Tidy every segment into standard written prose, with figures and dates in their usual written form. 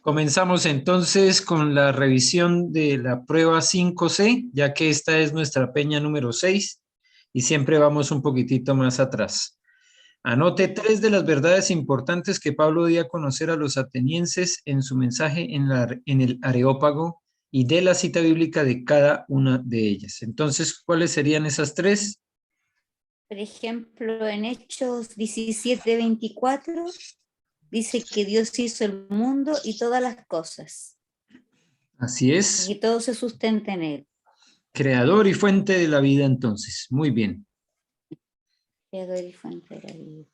Comenzamos entonces con la revisión de la prueba 5C, ya que esta es nuestra peña número 6 y siempre vamos un poquitito más atrás. Anote 3 de las verdades importantes que Pablo dio a conocer a los atenienses en su mensaje en el Areópago y de la cita bíblica de cada una de ellas. Entonces, ¿cuáles serían esas 3? Por ejemplo, en Hechos 17:24 dice que Dios hizo el mundo y todas las cosas. Así es. Y todo se sustenta en él. Creador y fuente de la vida, entonces. Muy bien. Creador y fuente de la vida.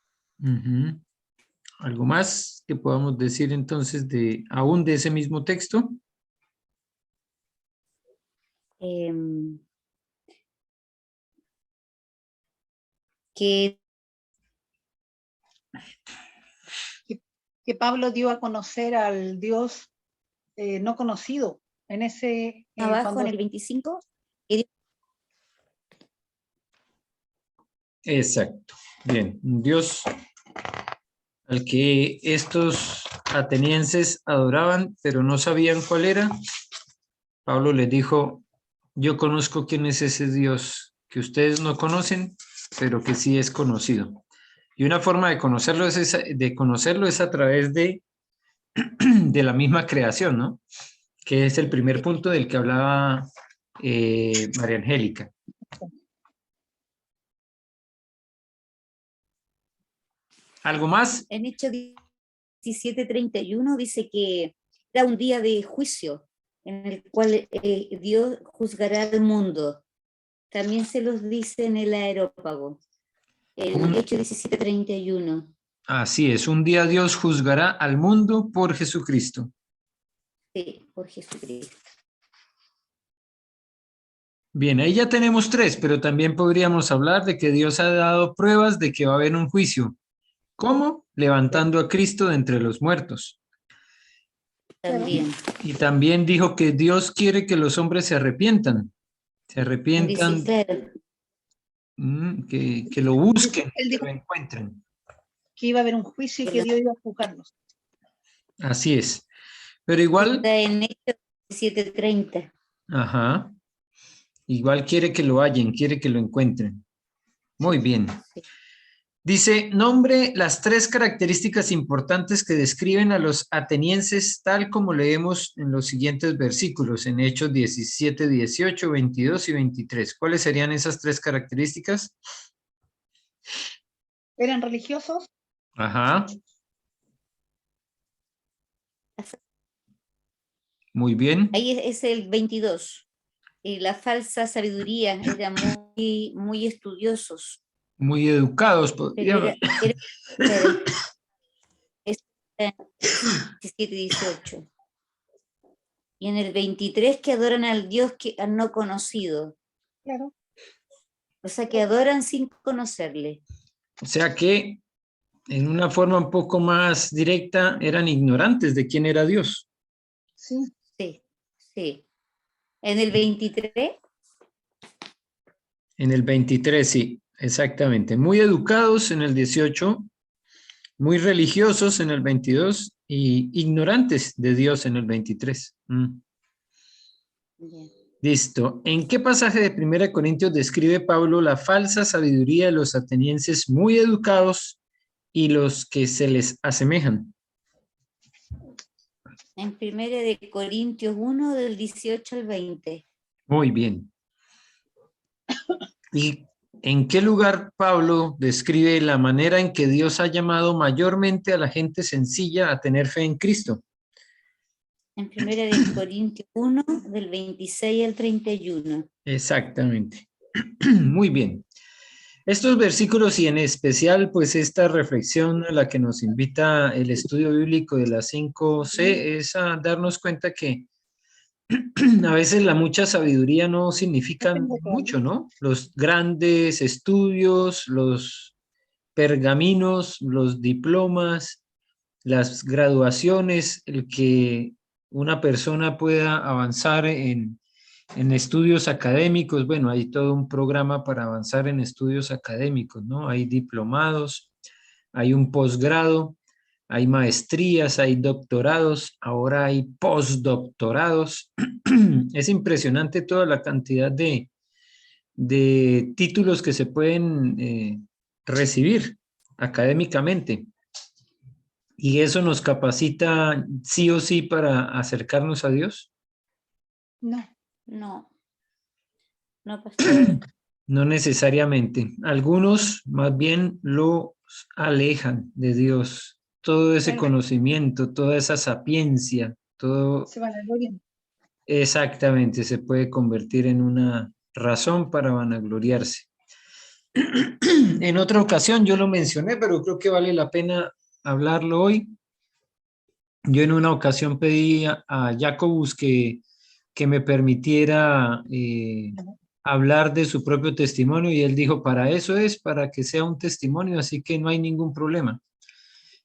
¿Algo más que podamos decir entonces aún de ese mismo texto? Que Pablo dio a conocer al Dios no conocido en ese... Abajo en el 25. Exacto. Bien, un Dios al que estos atenienses adoraban, pero no sabían cuál era. Pablo les dijo, yo conozco quién es ese Dios que ustedes no conocen, pero que sí es conocido. Y una forma de conocerlo es a través de la misma creación, ¿no? Que es el primer punto del que hablaba María Angélica. ¿Algo más? En Hechos 17:31 dice que era un día de juicio en el cual Dios juzgará al mundo. También se los dice en el Areópago. En Hechos 17:31. Así es, un día Dios juzgará al mundo por Jesucristo. Sí, por Jesucristo. Bien, ahí ya tenemos 3, pero también podríamos hablar de que Dios ha dado pruebas de que va a haber un juicio. ¿Cómo? Levantando a Cristo de entre los muertos. También. Y también dijo que Dios quiere que los hombres se arrepientan. Se arrepientan, que lo busquen, que lo encuentren. Que iba a haber un juicio y que Dios iba a juzgarlos. Así es. Pero igual... Está en Hechos 17:30. Ajá. Igual quiere que lo hallen, quiere que lo encuentren. Muy bien. Dice, nombre las 3 características importantes que describen a los atenienses tal como leemos en los siguientes versículos, en Hechos 17, 18, 22 y 23. ¿Cuáles serían esas 3 características? ¿Eran religiosos? Ajá. Muy bien. Ahí es el 22. Y la falsa sabiduría, eran muy estudiosos. Muy educados. Pero era 17, 18. Y en el 23 que adoran al Dios que han no conocido. Claro. O sea, que adoran sin conocerle. O sea que, en una forma un poco más directa, eran ignorantes de quién era Dios. Sí. Sí, sí. En el 23. En el 23, sí, exactamente. Muy educados en el 18, muy religiosos en el 22 y ignorantes de Dios en el 23. Bien. Listo. ¿En qué pasaje de 1 Corintios describe Pablo la falsa sabiduría de los atenienses muy educados y los que se les asemejan? En 1 Corintios 1, del 18 al 20. Muy bien. ¿Y en qué lugar Pablo describe la manera en que Dios ha llamado mayormente a la gente sencilla a tener fe en Cristo? En 1 Corintios 1, del 26 al 31. Exactamente. Muy bien. Estos versículos y en especial pues esta reflexión a la que nos invita el estudio bíblico de la 5C es a darnos cuenta que a veces la mucha sabiduría no significa mucho, ¿no? Los grandes estudios, los pergaminos, los diplomas, las graduaciones, el que una persona pueda avanzar en estudios académicos. Bueno, hay todo un programa para avanzar en estudios académicos, ¿no? Hay diplomados, hay un posgrado, hay maestrías, hay doctorados, ahora hay postdoctorados. Es impresionante toda la cantidad de títulos que se pueden recibir académicamente. ¿Y eso nos capacita sí o sí para acercarnos a Dios? No. No, no, pastor. No necesariamente. Algunos más bien los alejan de Dios. Todo ese Claro, conocimiento, toda esa sapiencia, todo se van a gloria. exactamente se puede convertir en una razón para vanagloriarse. En otra ocasión yo lo mencioné, pero creo que vale la pena hablarlo hoy. Yo en una ocasión pedí a Jacobus que me permitiera hablar de su propio testimonio y él dijo, para eso es, para que sea un testimonio, así que no hay ningún problema.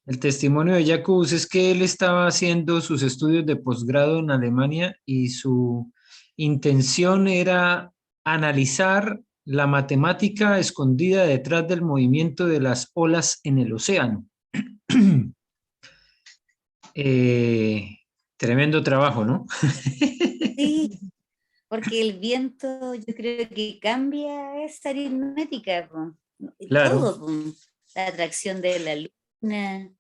El testimonio de Jacobus es que él estaba haciendo sus estudios de posgrado en Alemania y su intención era analizar la matemática escondida detrás del movimiento de las olas en el océano. Eh, Tremendo trabajo, ¿no? Sí, porque el viento yo creo que cambia esa aritmética, po. Claro, Todo, po. La atracción de la luna,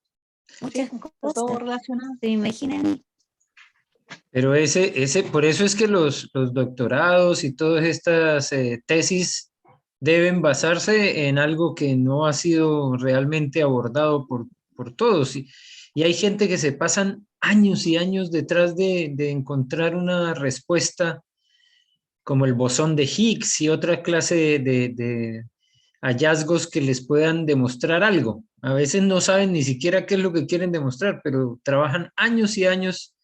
Sí, muchas pues, está todo cosas. relacionado. ¿Se imaginan? pero por eso es que los doctorados y todas estas tesis deben basarse en algo que no ha sido realmente abordado por todos. Y hay gente que se pasan años y años detrás de encontrar una respuesta como el bosón de Higgs y otra clase de hallazgos que les puedan demostrar algo. A veces no saben ni siquiera qué es lo que quieren demostrar, pero trabajan años y años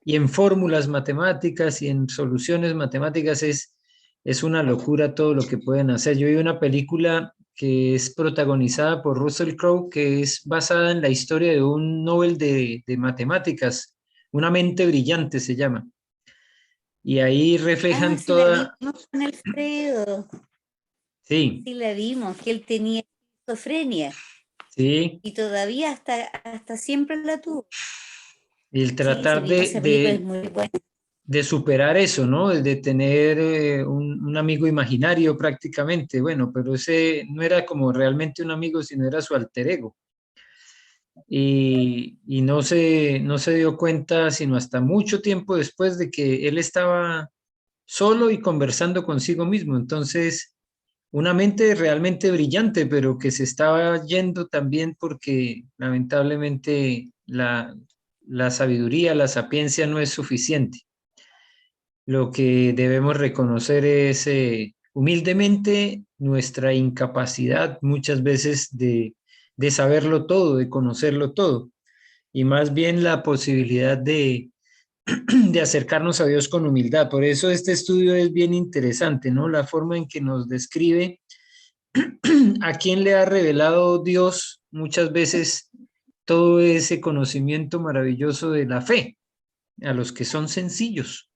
y en fórmulas matemáticas y en soluciones matemáticas es una locura todo lo que pueden hacer. Yo vi una película que es protagonizada por Russell Crowe, que es basada en la historia de un Nobel de matemáticas, Una mente brillante se llama. Y ahí Ah, reflejan sí la toda, vimos con Alfredo, sí, sí la vimos, que él tenía esquizofrenia sí, y todavía hasta siempre la tuvo. el Sí, sí tratar vimos esa película, es muy buena. de superar eso, ¿no? De tener un amigo imaginario prácticamente, bueno, pero ese no era como realmente un amigo, sino era su alter ego. Y no se dio cuenta sino hasta mucho tiempo después de que él estaba solo y conversando consigo mismo. Entonces, una mente realmente brillante, pero que se estaba yendo también porque lamentablemente la sabiduría, la sapiencia no es suficiente. Lo que debemos reconocer es humildemente nuestra incapacidad muchas veces de saberlo todo, de conocerlo todo, y más bien la posibilidad de acercarnos a Dios con humildad. Por eso este estudio es bien interesante, ¿no? La forma en que nos describe a quién le ha revelado Dios muchas veces todo ese conocimiento maravilloso de la fe, a los que son sencillos,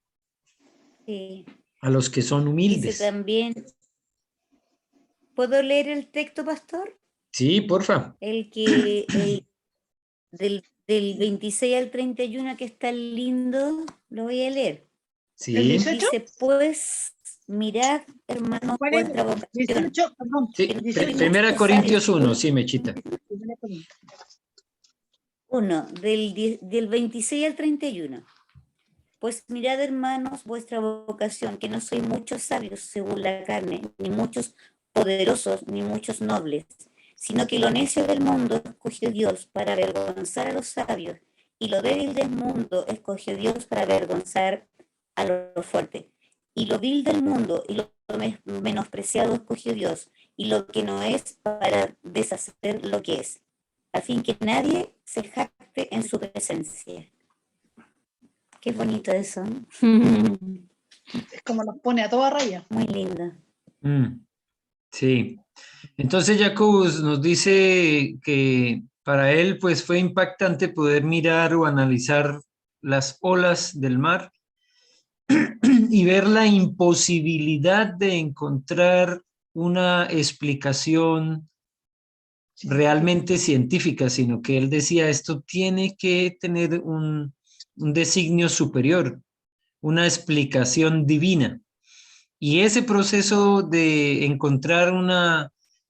Sí. a los que son Dice humildes. también, ¿puedo leer el texto, pastor? Sí, porfa. Del 26 al 31 que está lindo, lo voy a leer. ¿El Sí, 18? Dice, pues, mirad, hermanos, ¿Cuál es? vuestra vocación, 18, perdón. sí. que no soy 18. Primera muchos sabios. Corintios 1, sí, Mechita. Uno, del 26 al 31. Pues mirad, hermanos, vuestra vocación, que no sois muchos sabios según la carne, ni muchos poderosos, ni muchos nobles, sino que lo necio del mundo escogió Dios para avergonzar a los sabios, y lo débil del mundo escogió Dios para avergonzar a lo fuerte. Y lo vil del mundo y lo menospreciado escogió Dios, y lo que no es para deshacer lo que es, a fin que nadie se jacte en su presencia. Qué bonito eso. Es como nos pone a toda raya. Muy lindo. Sí. Entonces Jacobus nos dice que para él pues fue impactante poder mirar o analizar las olas del mar y ver la imposibilidad de encontrar una explicación realmente científicas, sino que él decía esto tiene que tener un designio superior, una explicación divina. Y ese proceso de encontrar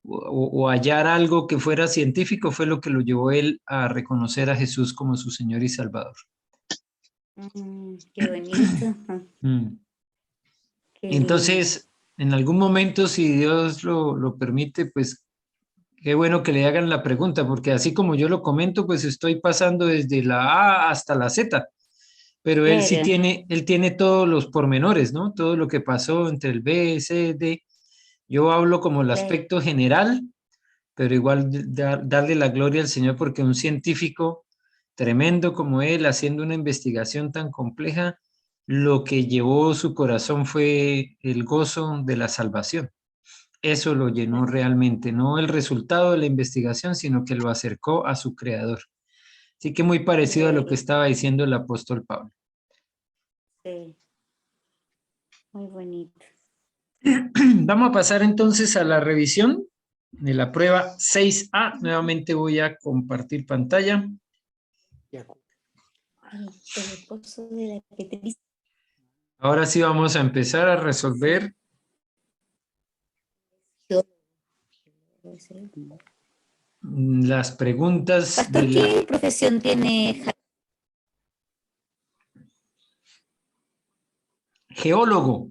o hallar algo que fuera científico fue lo que lo llevó él a reconocer a Jesús como su Señor y Salvador. Qué bonito. Mm. Qué lindo. Entonces, en algún momento, si Dios lo permite, pues qué bueno que le hagan la pregunta, porque así como yo lo comento, pues estoy pasando desde la A hasta la Z, pero él sí Claro. tiene todos los pormenores, ¿no? Todo lo que pasó entre el B, C, D. Yo hablo como el Claro. aspecto general, pero igual darle la gloria al Señor, porque un científico tremendo como él, haciendo una investigación tan compleja, lo que llevó su corazón fue el gozo de la salvación. Eso lo llenó realmente, no el resultado de la investigación, sino que lo acercó a su creador. Así que muy parecido a lo que estaba diciendo el apóstol Pablo. Sí. Muy bonito. Vamos a pasar entonces a la revisión de la prueba 6A. Nuevamente voy a compartir pantalla. El esposo de la Petricia. Ahora sí vamos a empezar a resolver las preguntas Pastor, de la... ¿qué profesión tiene? Geólogo.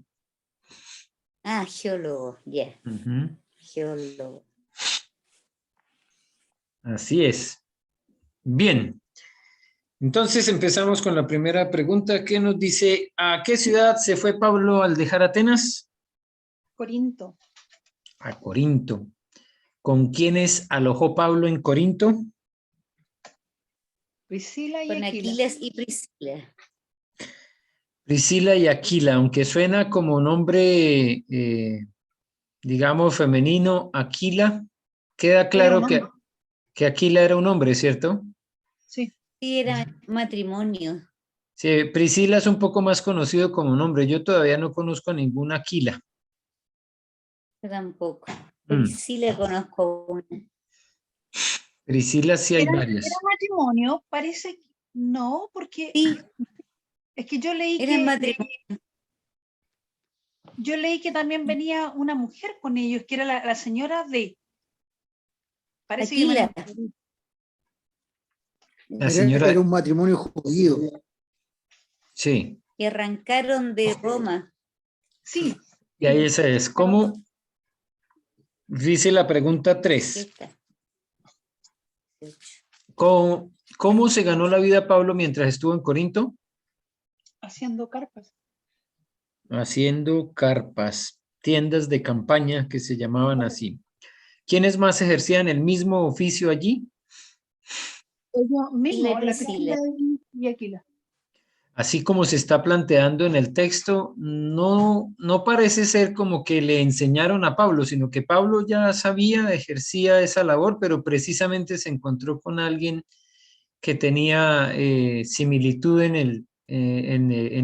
Ah, geólogo, ya. Geólogo. Así es. Bien. Entonces empezamos con la primera pregunta que nos dice, ¿a qué ciudad se fue Pablo al dejar Atenas? Corinto. A Corinto. ¿Con quiénes alojó Pablo en Corinto? Priscila y Con Aquila. Aquiles y Priscila. Priscila y Aquila, aunque suena como nombre, digamos, femenino, Aquila, queda claro que Aquila era un hombre, ¿cierto? Sí. Sí, era matrimonio. Sí, Priscila es un poco más conocido como nombre. Yo todavía no conozco a ninguna Aquila. Yo tampoco. Priscila conozco una. Priscila sí hay ¿Era varias. matrimonio? Parece que no, porque Sí, es que yo leí era matrimonio. que también venía una mujer con ellos, que era la señora de. Parece Aquila. que La señora, Era un matrimonio judío. sí. Y arrancaron de Roma. sí. Y ahí esa es. ¿Cómo? Dice la pregunta Aquí 3. está. ¿Cómo se ganó la vida Pablo mientras estuvo en Corinto? Haciendo carpas. Haciendo carpas, tiendas de campaña que se llamaban así. ¿Quiénes más ejercían el mismo oficio allí? Ellos mismos, la Priscila. Priscila y Aquila. Así como se está planteando en el texto, no parece ser como que le enseñaron a Pablo, sino que Pablo ya sabía, ejercía esa labor, pero precisamente se encontró con alguien que tenía similitud en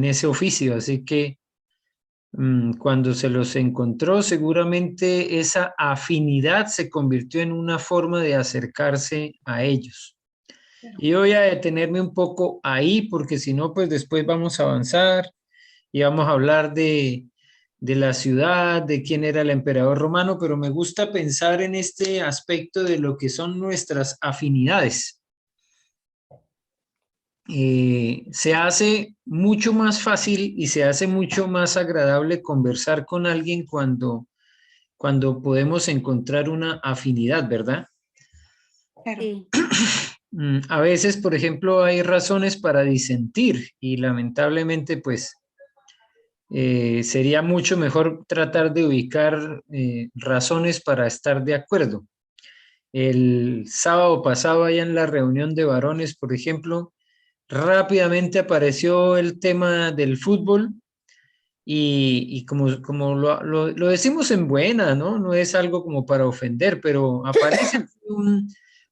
ese oficio. Así que cuando se los encontró, seguramente esa afinidad se convirtió en una forma de acercarse a ellos. Y voy a detenerme un poco ahí, porque si no, pues después vamos a avanzar y vamos a hablar de la ciudad, de quién era el emperador romano, pero me gusta pensar en este aspecto de lo que son nuestras afinidades. Se hace mucho más fácil y se hace mucho más agradable conversar con alguien cuando podemos encontrar una afinidad, ¿verdad? Sí. A veces, por ejemplo, hay razones para disentir y lamentablemente, pues, sería mucho mejor tratar de ubicar razones para estar de acuerdo. El sábado pasado, allá en la reunión de varones, por ejemplo, rápidamente apareció el tema del fútbol y como lo decimos en buena, ¿no? No es algo como para ofender, pero aparece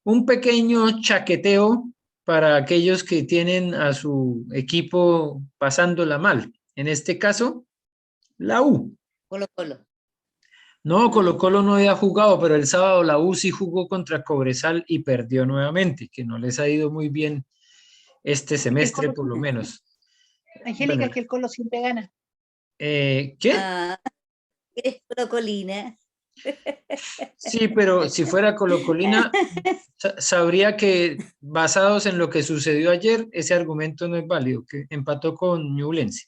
un pequeño chaqueteo para aquellos que tienen a su equipo pasándola mal. En este caso, la U. Colo Colo. No, Colo-Colo no había jugado, pero el sábado la U sí jugó contra Cobresal y perdió nuevamente, que no les ha ido muy bien este Es que el semestre Colo, por lo menos. Angélica, Bueno, es que el Colo siempre gana. ¿qué? Ah, eres brocolina. Sí, pero si fuera Colo-Colina, sabría que basados en lo que sucedió ayer, ese argumento no es válido, que empató con Ñublense.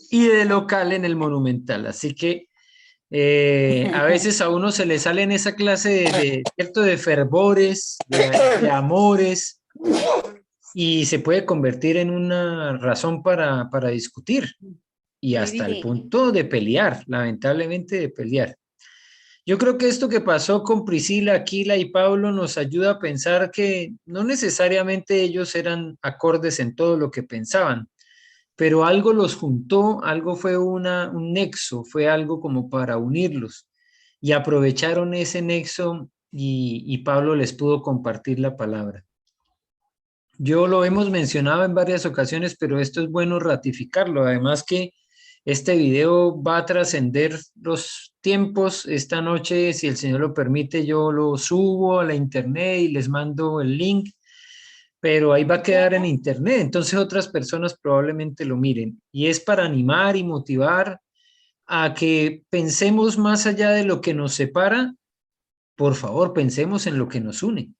Y de local en el Monumental. Así que a veces a uno se le salen esa clase ¿cierto? De fervores, de amores, y se puede convertir en una razón para discutir y hasta el Sí, punto de pelear, lamentablemente de pelear. Yo creo que esto que pasó con Priscila, Aquila y Pablo nos ayuda a pensar que no necesariamente ellos eran acordes en todo lo que pensaban, pero algo los juntó, algo fue un nexo, fue algo como para unirlos y aprovecharon ese nexo y Pablo les pudo compartir la palabra. Yo lo hemos mencionado en varias ocasiones, pero esto es bueno ratificarlo. Además que este video va a trascender los tiempos. Esta noche, si el Señor lo permite, yo lo subo a la internet y les mando el link, pero ahí va a quedar en internet. Entonces otras personas probablemente lo miren. Y es para animar y motivar a que pensemos más allá de lo que nos separa. Por favor, pensemos en lo que nos une.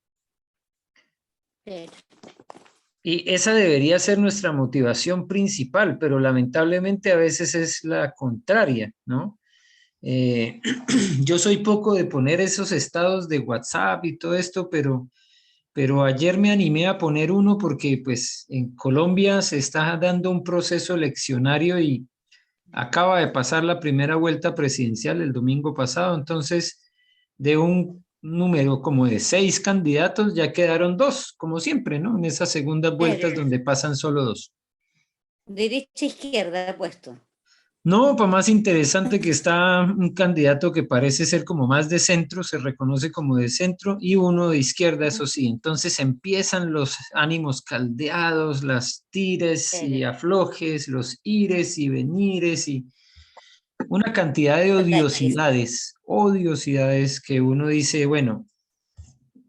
pero Y esa debería ser nuestra motivación principal, pero lamentablemente a veces es la contraria, ¿no? Eh, yo soy poco de poner esos estados de WhatsApp y todo esto, pero ayer me animé a poner uno porque pues en Colombia se está dando un proceso eleccionario y acaba de pasar la primera vuelta presidencial el domingo pasado, entonces de un número como de 6 candidatos ya quedaron 2, como siempre, ¿no? En esas segundas vueltas donde pasan solo 2. derecha e izquierda puesto. No, para más interesante que está un candidato que parece ser como más de centro, se reconoce como de centro, y uno de izquierda, eso sí. Entonces empiezan los ánimos caldeados, las tires y Pero, aflojes, los ires y venires y una cantidad de totalmente. odiosidades que uno dice, bueno,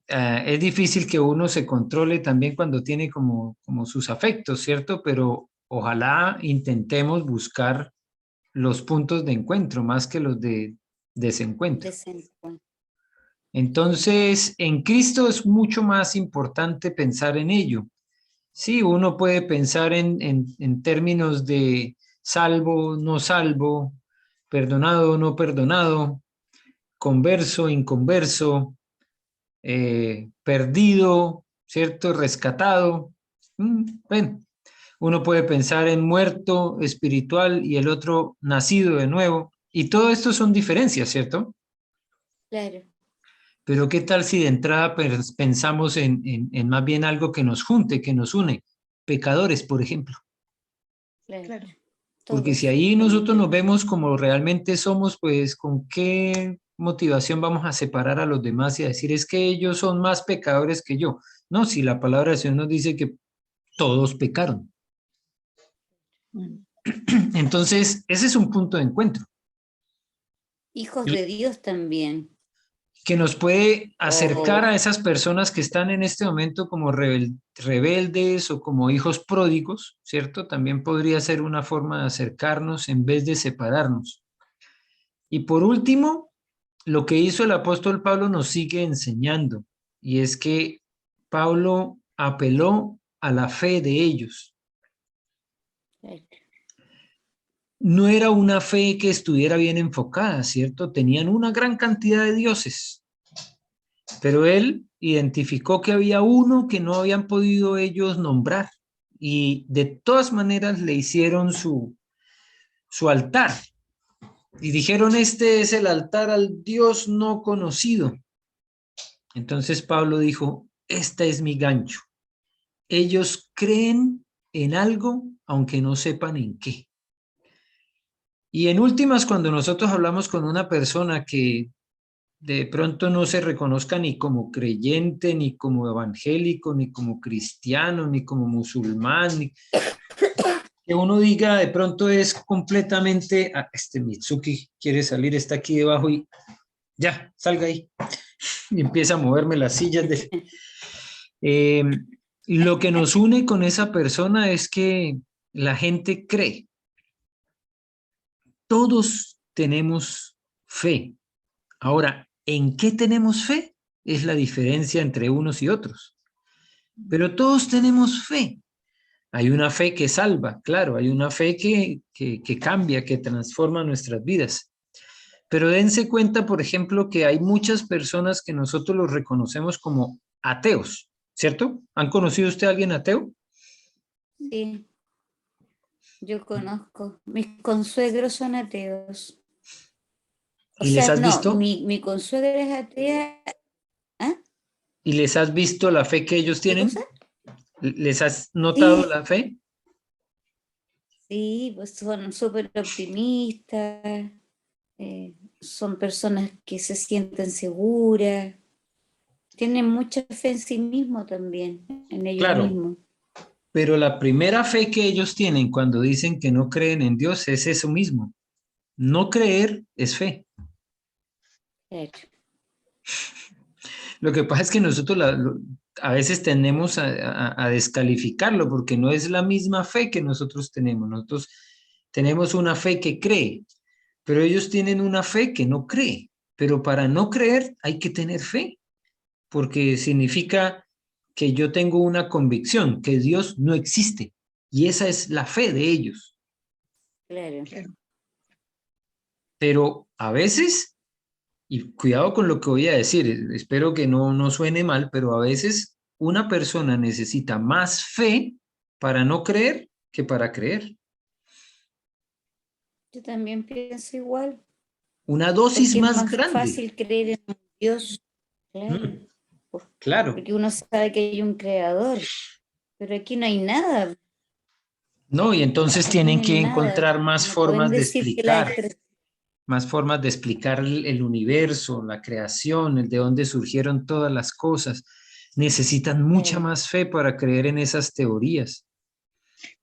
es difícil que uno se controle también cuando tiene como sus afectos, ¿cierto? Pero ojalá intentemos buscar los puntos de encuentro más que los de desencuentro. Desencuentro. Entonces, en Cristo es mucho más importante pensar en ello. Sí, uno puede pensar en términos de salvo, no salvo, perdonado, no perdonado, converso, inconverso, perdido, ¿cierto? Rescatado. Bueno, uno puede pensar en muerto espiritual y el otro nacido de nuevo. Y todo esto son diferencias, ¿cierto? Claro, Pero ¿qué tal si de entrada pensamos en más bien algo que nos junte, que nos une? Pecadores, por ejemplo. claro. Claro. Porque si Todos ahí somos nosotros nos pecadores. vemos como realmente somos, pues ¿con qué motivación vamos a separar a los demás y a decir es que ellos son más pecadores que yo? No, si la palabra del Señor nos dice que todos pecaron. Mm. Entonces, ese es un punto de encuentro Hijos de Dios también. que nos puede acercar O a esas personas que están en este momento como rebeldes o como hijos pródigos, ¿cierto? También podría ser una forma de acercarnos en vez de separarnos. Y por último, lo que hizo el apóstol Pablo nos sigue enseñando, y es que Pablo apeló a la fe de ellos. No era una fe que estuviera bien enfocada, ¿cierto? Tenían una gran cantidad de dioses, pero él identificó que había uno que no habían podido ellos nombrar y de todas maneras le hicieron su altar y dijeron, este es el altar al Dios no conocido. Entonces Pablo dijo, este es mi gancho. Ellos creen en algo aunque no sepan en qué. Y en últimas, cuando nosotros hablamos con una persona que de pronto no se reconozca ni como creyente, ni como evangélico, ni como cristiano, ni como musulmán, que uno diga de pronto es completamente, este Mitsuki quiere salir, está aquí debajo y ya, salga ahí. Y empieza a moverme las sillas. Eh, lo que nos une con esa persona es que la gente cree. Todos tenemos fe. Ahora, ¿en qué tenemos fe? Es la diferencia entre unos y otros. Pero todos tenemos fe. Hay una fe que salva, claro, hay una fe que cambia, que transforma nuestras vidas. Pero dense cuenta, por ejemplo, que hay muchas personas que nosotros los reconocemos como ateos, ¿cierto? ¿Han conocido usted a alguien ateo? Sí, yo conozco. Mis consuegros son ateos. O ¿Y les sea, has no, visto? mi consuegra es atea. ¿Ah? ¿Y les has visto la fe que ellos ¿Qué cosa? tienen? ¿Les has notado Sí, la fe? sí, pues son súper optimistas, son personas que se sienten seguras, tienen mucha fe en sí mismos también, en ellos Claro, mismos. pero la primera fe que ellos tienen cuando dicen que no creen en Dios es eso mismo. No creer es fe. Claro. Lo que pasa es que nosotros a veces tendemos a descalificarlo porque no es la misma fe que nosotros tenemos. Nosotros tenemos una fe que cree, pero ellos tienen una fe que no cree. Pero para no creer hay que tener fe, porque significa que yo tengo una convicción, que Dios no existe. Y esa es la fe de ellos. Claro. Pero a veces, y cuidado con lo que voy a decir, espero que no suene mal, pero a veces una persona necesita más fe para no creer que para creer. Yo también pienso igual, Una dosis porque es más más grande. fácil creer en un Dios, claro, Mm, claro. porque uno sabe que hay un creador, pero aquí no hay nada, No, y entonces aquí no tienen hay que nada. encontrar más No pueden formas de decir que la explicar, más formas de explicar el universo, la creación, el de dónde surgieron todas las cosas. Necesitan mucha claro, más fe para creer en esas teorías.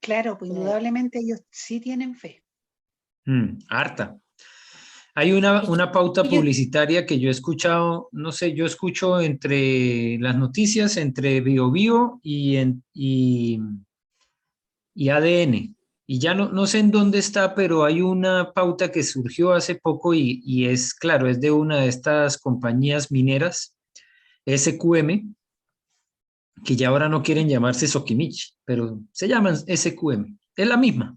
Claro, pues claro. indudablemente ellos sí tienen fe. Harta. Hay Es una pauta que yo, publicitaria que yo he escuchado, no sé, yo escucho entre las noticias, entre BioBio y ADN. Y ya no sé en dónde está, pero hay una pauta que surgió hace poco y es, claro, es de una de estas compañías mineras, SQM, que ya ahora no quieren llamarse Sokimich, pero se llaman SQM. Es la misma.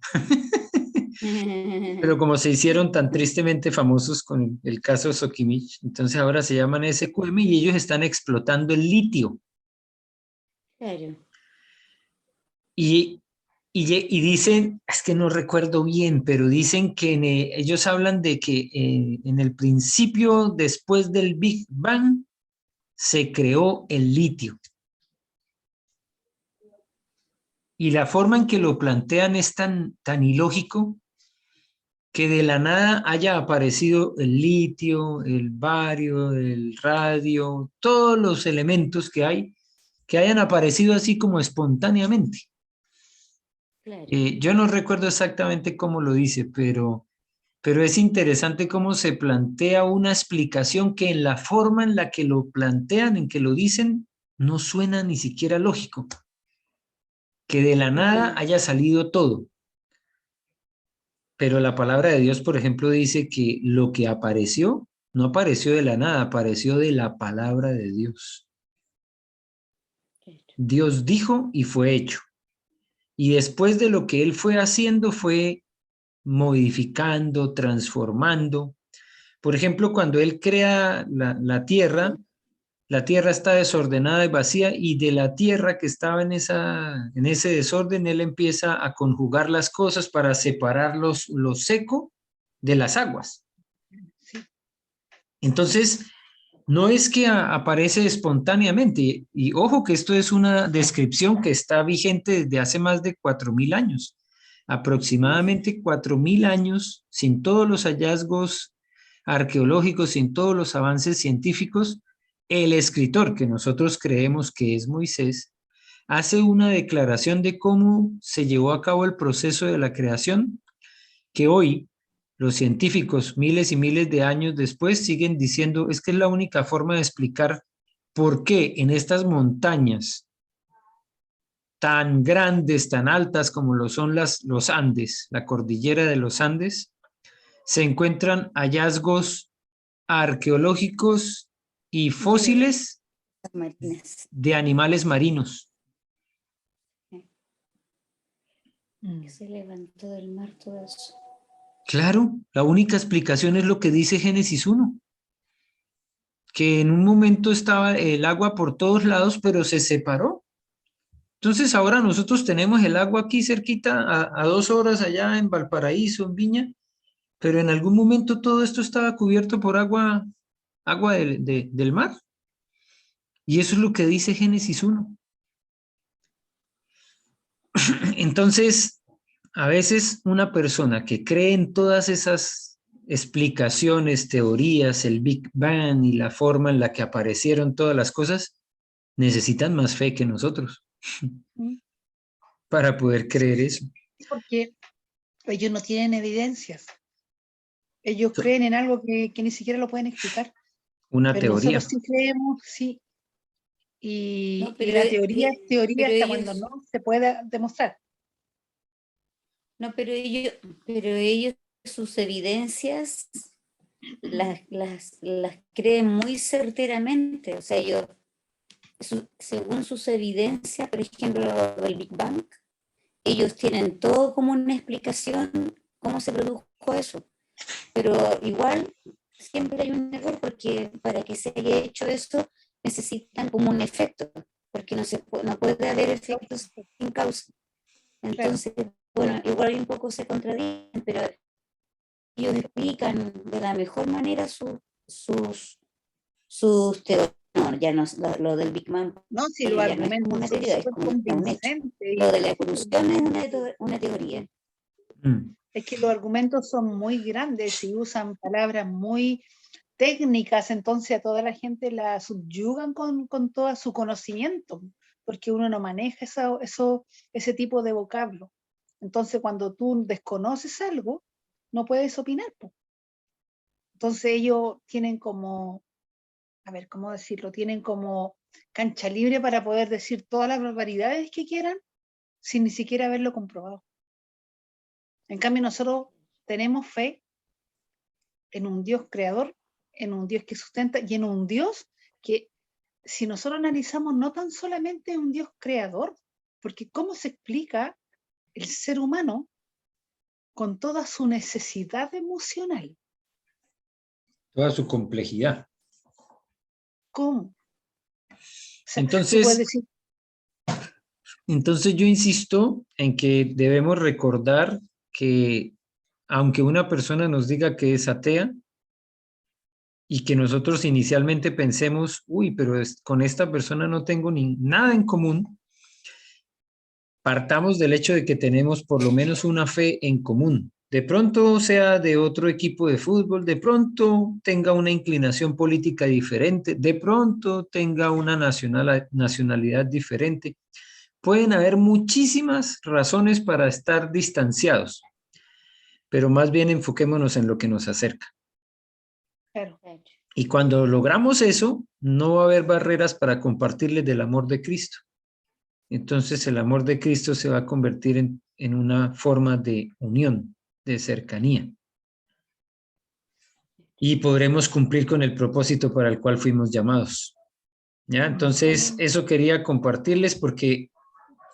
Pero como se hicieron tan tristemente famosos con el caso Sokimich, entonces ahora se llaman SQM y ellos están explotando el litio. claro, Y, y dicen, es que no recuerdo bien, pero dicen que ellos hablan de que en el principio, después del Big Bang, se creó el litio. Y la forma en que lo plantean es tan ilógico que de la nada haya aparecido el litio, el bario, el radio, todos los elementos que hayan aparecido así como espontáneamente. claro. Yo no recuerdo exactamente cómo lo dice, pero es interesante cómo se plantea una explicación que en la forma en la que lo plantean, en que lo dicen, no suena ni siquiera lógico. Que de la nada haya salido todo. Pero la palabra de Dios, por ejemplo, dice que lo que apareció, no apareció de la nada, apareció de la palabra de Dios. Claro. Dios dijo y fue hecho. Y después de lo que él fue haciendo, fue modificando, transformando. Por ejemplo, cuando él crea la tierra está desordenada y vacía, y de la tierra que estaba en ese desorden, él empieza a conjugar las cosas para separar lo seco de las aguas. Sí, Entonces, no es que aparece espontáneamente, y ojo que esto es una descripción que está vigente desde hace más de 4.000 años, aproximadamente 4.000 años, sin todos los hallazgos arqueológicos, sin todos los avances científicos, el escritor que nosotros creemos que es Moisés, hace una declaración de cómo se llevó a cabo el proceso de la creación, que hoy los científicos, miles y miles de años después, siguen diciendo es que es la única forma de explicar por qué en estas montañas tan grandes, tan altas como lo son los Andes, la cordillera de los Andes, se encuentran hallazgos arqueológicos y fósiles Marinas. de animales marinos. Que se levantó del mar todo eso. Claro, la única explicación es lo que dice Génesis 1, que en un momento estaba el agua por todos lados, pero se separó. Entonces ahora nosotros tenemos el agua aquí cerquita, a 2 horas allá en Valparaíso, en Viña, pero en algún momento todo esto estaba cubierto por agua del mar. Y eso es lo que dice Génesis 1. Entonces, a veces una persona que cree en todas esas explicaciones, teorías, el Big Bang y la forma en la que aparecieron todas las cosas, necesitan más fe que nosotros para poder creer eso. Porque ellos no tienen evidencias. Ellos creen en algo que ni siquiera lo pueden explicar. Una Pero teoría. nosotros sí creemos, sí. Y, No, pero y la teoría es teoría pero hasta cuando no se pueda demostrar. No, pero ellos sus evidencias las creen muy certeramente. O sea, ellos, según sus evidencias, por ejemplo, del Big Bang, ellos tienen todo como una explicación cómo se produjo eso. Pero igual siempre hay un error porque para que se haya hecho eso necesitan como un efecto, porque no puede haber efectos sin causa. Entonces, bueno, igual un poco se contradicen, pero ellos explican de la mejor manera sus teorías. No, ya no, lo del Big Bang. No, si los Ya no es como argumentos una son teoría, es súper como un hecho. convincentes. Lo de la evolución es una teoría. Es que los argumentos son muy grandes y usan palabras muy técnicas, entonces a toda la gente la subyugan con todo su conocimiento, porque uno no maneja ese tipo de vocablo. Entonces cuando tú desconoces algo, no puedes opinar. Entonces ellos tienen como, a ver, ¿cómo decirlo? Tienen como cancha libre para poder decir todas las barbaridades que quieran sin ni siquiera haberlo comprobado. En cambio, nosotros tenemos fe en un Dios creador, en un Dios que sustenta y en un Dios que, si nosotros analizamos, no tan solamente es un Dios creador, porque ¿cómo se explica el ser humano con toda su necesidad emocional? Toda su complejidad. ¿Cómo? O sea, entonces yo insisto en que debemos recordar que aunque una persona nos diga que es atea y que nosotros inicialmente pensemos, uy, pero con esta persona no tengo nada en común, partamos del hecho de que tenemos por lo menos una fe en común. De pronto sea de otro equipo de fútbol, de pronto tenga una inclinación política diferente, de pronto tenga una nacionalidad diferente. Pueden haber muchísimas razones para estar distanciados, pero más bien enfoquémonos en lo que nos acerca. Claro. Y cuando logramos eso, no va a haber barreras para compartirles del amor de Cristo. Entonces el amor de Cristo se va a convertir en una forma de unión, de cercanía. Y podremos cumplir con el propósito para el cual fuimos llamados. ¿Ya? Entonces eso quería compartirles porque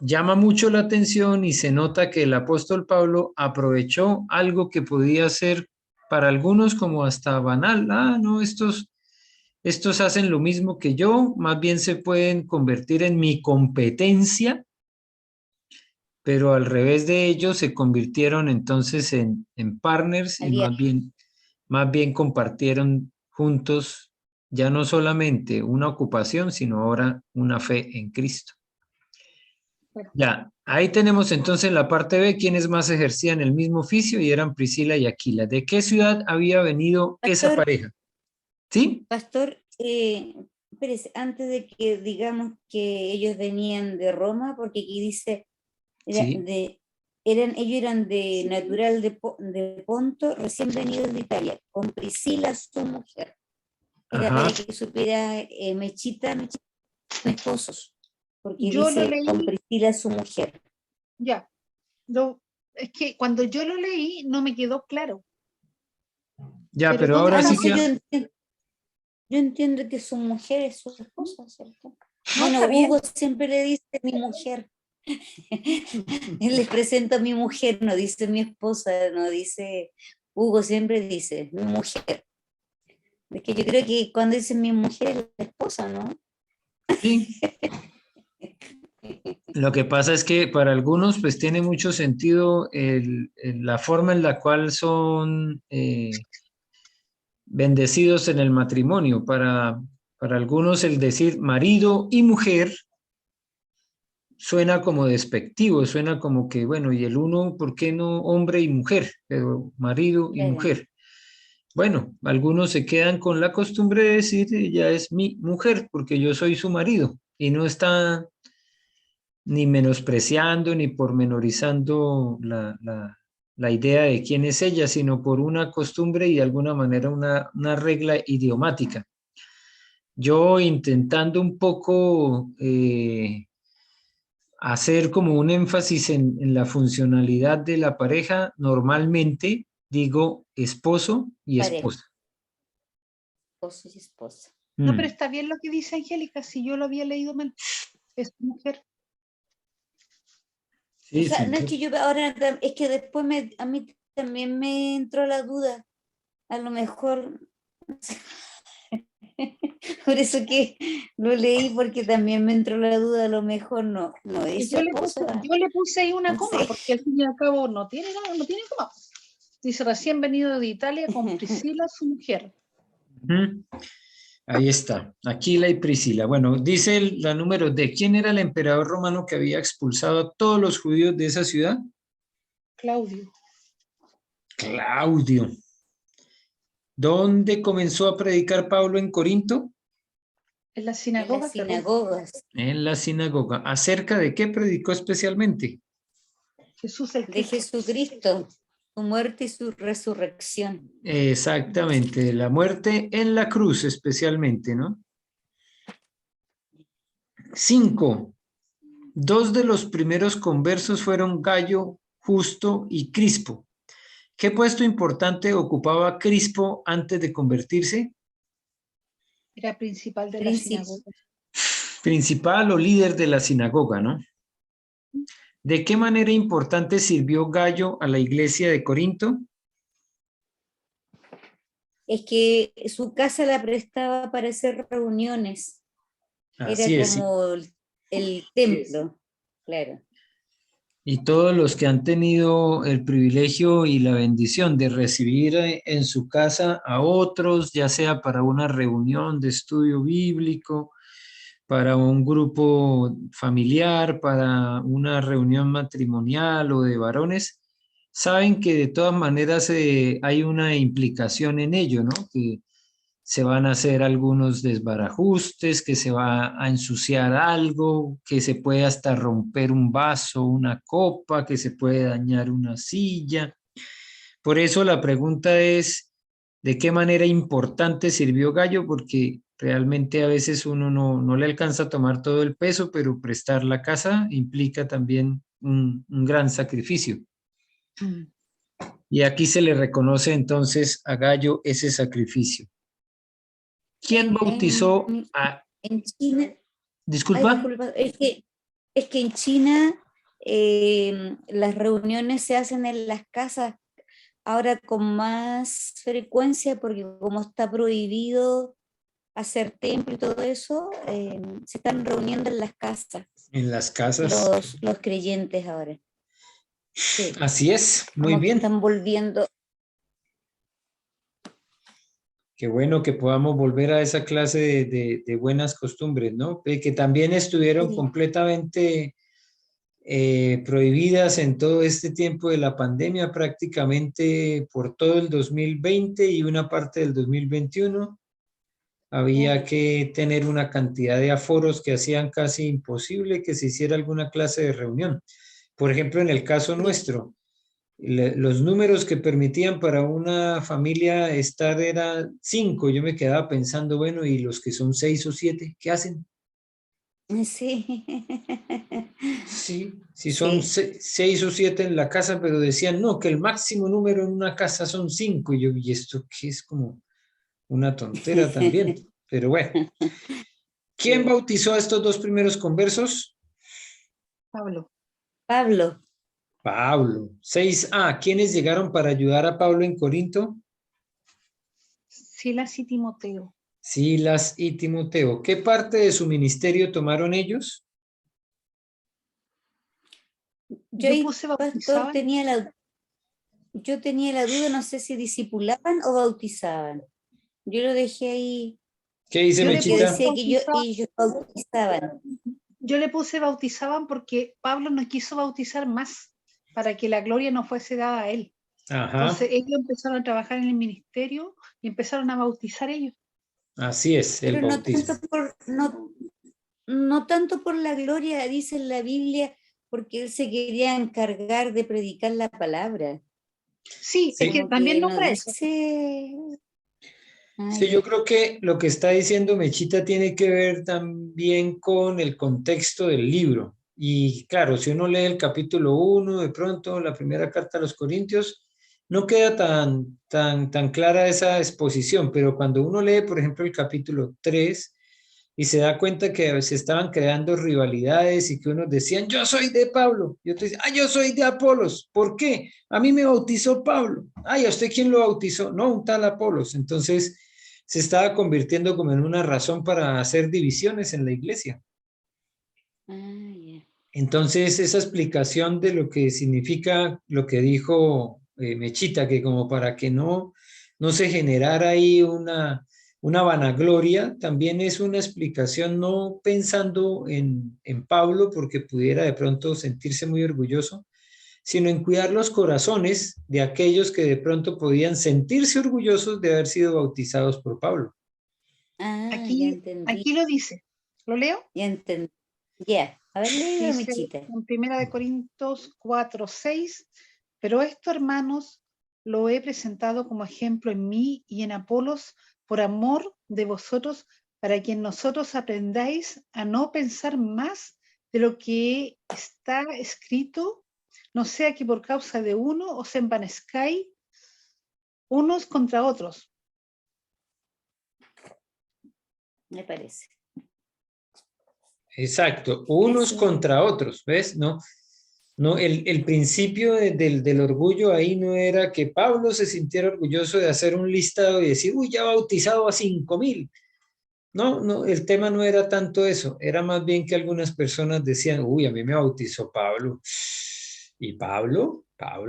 llama mucho la atención y se nota que el apóstol Pablo aprovechó algo que podía ser para algunos como hasta banal. Ah, no, estos hacen lo mismo que yo, más bien se pueden convertir en mi competencia, pero al revés de ellos se convirtieron entonces en partners y más bien compartieron juntos ya no solamente una ocupación, sino ahora una fe en Cristo. Ya, ahí tenemos entonces la parte B, quienes más ejercían el mismo oficio y eran Priscila y Aquila. ¿De qué ciudad había venido esa pareja? ¿Sí? Pastor, espérese, antes de que digamos que ellos venían de Roma, porque aquí dice, Sí. ellos eran de natural de Ponto, recién venidos de Italia, con Priscila, su mujer. Era Ajá. para que supiera Mechita, esposos, porque Yo lo dice con leí, Priscila, su mujer. ya. Es que cuando yo lo leí no me quedó claro. Ya, Pero pero ¿dónde ahora No sí estamos? sé, que... yo entiendo que su mujer es su esposa, ¿cierto? No, Bueno, está bien. Hugo siempre le dice mi mujer. Él les presento a mi mujer, no dice mi esposa, no dice, Hugo siempre dice mi mujer. Es que yo creo que cuando dice mi mujer es la esposa, ¿no? Sí. Lo que pasa es que para algunos pues tiene mucho sentido la forma en la cual son bendecidos en el matrimonio. Para algunos el decir marido y mujer suena como despectivo, suena como que, bueno, y el uno, ¿por qué no hombre y mujer? Pero marido y Claro. mujer. Bueno, algunos se quedan con la costumbre de decir, ella es mi mujer porque yo soy su marido y no está ni menospreciando ni pormenorizando la idea de quién es ella, sino por una costumbre y de alguna manera una regla idiomática. Yo intentando un poco hacer como un énfasis en la funcionalidad de la pareja, normalmente digo esposo y Pareja, esposa. esposo y esposa. No, pero Mm. está bien lo que dice Angélica, si yo lo había leído mal. Es mujer. O Sí, sea, sí. no es que yo ahora, es que después a mí también me entró la duda. A lo mejor, por eso que lo leí, porque también me entró la duda, a lo mejor no Que dice esposa, yo le puse ahí una no coma, sé. porque al fin y al cabo no tiene nada, no tiene coma. Dice recién venido de Italia con Priscila, su mujer. Ujú. Ahí está, Aquila y Priscila. Bueno, dice la número D. ¿Quién era el emperador romano que había expulsado a todos los judíos de esa ciudad? Claudio. Claudio. ¿Dónde comenzó a predicar Pablo en Corinto? En las En las sinagogas de Roma. sinagogas En la sinagoga. ¿Acerca de qué predicó especialmente? Jesús el de Cristo. Jesucristo, su muerte y su resurrección. Exactamente, de la muerte en la cruz especialmente, ¿no? 5. Dos de los primeros conversos fueron Gallo, Justo y Crispo. ¿Qué puesto importante ocupaba Crispo antes de convertirse? Era principal de la Príncipe, sinagoga. Principal o líder de la sinagoga, ¿no? ¿De qué manera importante sirvió Gallo a la iglesia de Corinto? es que su casa la prestaba para hacer reuniones, era Así es. como el templo, claro. Y todos los que han tenido el privilegio y la bendición de recibir en su casa a otros, ya sea para una reunión de estudio bíblico, para un grupo familiar, para una reunión matrimonial o de varones, saben que de todas maneras hay una implicación en ello, ¿no? Que se van a hacer algunos desbarajustes, que se va a ensuciar algo, que se puede hasta romper un vaso, una copa, que se puede dañar una silla. Por eso la pregunta es, ¿de qué manera importante sirvió Gallo? Porque realmente a veces uno no le alcanza a tomar todo el peso, pero prestar la casa implica también un gran sacrificio. Mm. Y aquí se le reconoce entonces a Gallo ese sacrificio. ¿Quién En, bautizó en, a... en China, ay, Disculpa. disculpa, es que en China las reuniones se hacen en las casas ahora con más frecuencia porque como está prohibido hacer templo y todo eso, se están reuniendo en las casas En las casas. los creyentes ahora. Sí, Así es, muy como que bien. están volviendo. Qué bueno que podamos volver a esa clase de buenas costumbres, ¿no? Que también estuvieron Sí, completamente prohibidas en todo este tiempo de la pandemia, prácticamente por todo el 2020 y una parte del 2021. había que tener una cantidad de aforos que hacían casi imposible que se hiciera alguna clase de reunión. Por ejemplo, en el caso nuestro, los números que permitían para una familia estar eran 5. Yo me quedaba pensando, bueno, ¿y los que son 6 o 7, qué hacen? Sí. Sí, si son Sí. 6 o 7 en la casa, pero decían, no, que el máximo número en una casa son 5. Y yo, ¿y esto qué es? Como una tontera también. Pero bueno, ¿quién Sí. bautizó a estos dos primeros conversos? Pablo. Pablo, Pablo. 6a, ¿quiénes llegaron para ayudar a Pablo en Corinto? Silas y Timoteo. Silas y Timoteo. ¿Qué parte de su ministerio tomaron ellos? yo Yo ahí, puse pastor, bautizaban. yo tenía la duda, no sé si discipulaban o bautizaban. Yo lo dejé ahí, ¿Qué dice Yo le porque puse Mechita? decía que bautizaban. ellos bautizaban. Yo le puse bautizaban porque Pablo no quiso bautizar más para que la gloria no fuese dada a él. Ajá, Entonces ellos empezaron a trabajar en el ministerio y empezaron a bautizar ellos. así es, el Pero bautismo. no tanto por la gloria, dice en la Biblia, porque él se quería encargar de predicar la palabra. Sí, es Sí, que Como también que no nombra eso. dice. Ah, sí, yo ya. creo que lo que está diciendo Mechita tiene que ver también con el contexto del libro. Y claro, si uno lee el capítulo 1, de pronto la primera carta a los Corintios, no queda tan clara esa exposición, pero cuando uno lee, por ejemplo, el capítulo 3 y se da cuenta que se estaban creando rivalidades y que unos decían, yo soy de Pablo, y otros decían, yo soy de Apolos. ¿Por qué? A mí me bautizó Pablo. Ay, ¿a usted quién lo bautizó? No, un tal Apolos. Entonces se estaba convirtiendo como en una razón para hacer divisiones en la iglesia. Ah, ya. Entonces, esa explicación de lo que significa lo que dijo Mechita, que como para que no se generara ahí una vanagloria, también es una explicación no pensando en Pablo, porque pudiera de pronto sentirse muy orgulloso, sino en cuidar los corazones de aquellos que de pronto podían sentirse orgullosos de haber sido bautizados por Pablo. Ah, ya entendí, Aquí lo dice. ¿Lo leo? ya entendí. Ya, a ver, léelo, Dice Mechita. en 1 Corintios 4:6, pero esto, hermanos, lo he presentado como ejemplo en mí y en Apolos por amor de vosotros, para que en nosotros aprendáis a no pensar más de lo que está escrito, no sea que por causa de uno os envanezcáis unos contra otros. Me parece. Exacto, unos Eso. contra otros, ¿ves? No, el principio del orgullo ahí no era que Pablo se sintiera orgulloso de hacer un listado y decir, uy, ya ha bautizado a 5,000. No, el tema no era tanto eso, era más bien que algunas personas decían, uy, a mí me bautizó Pablo. Y Pablo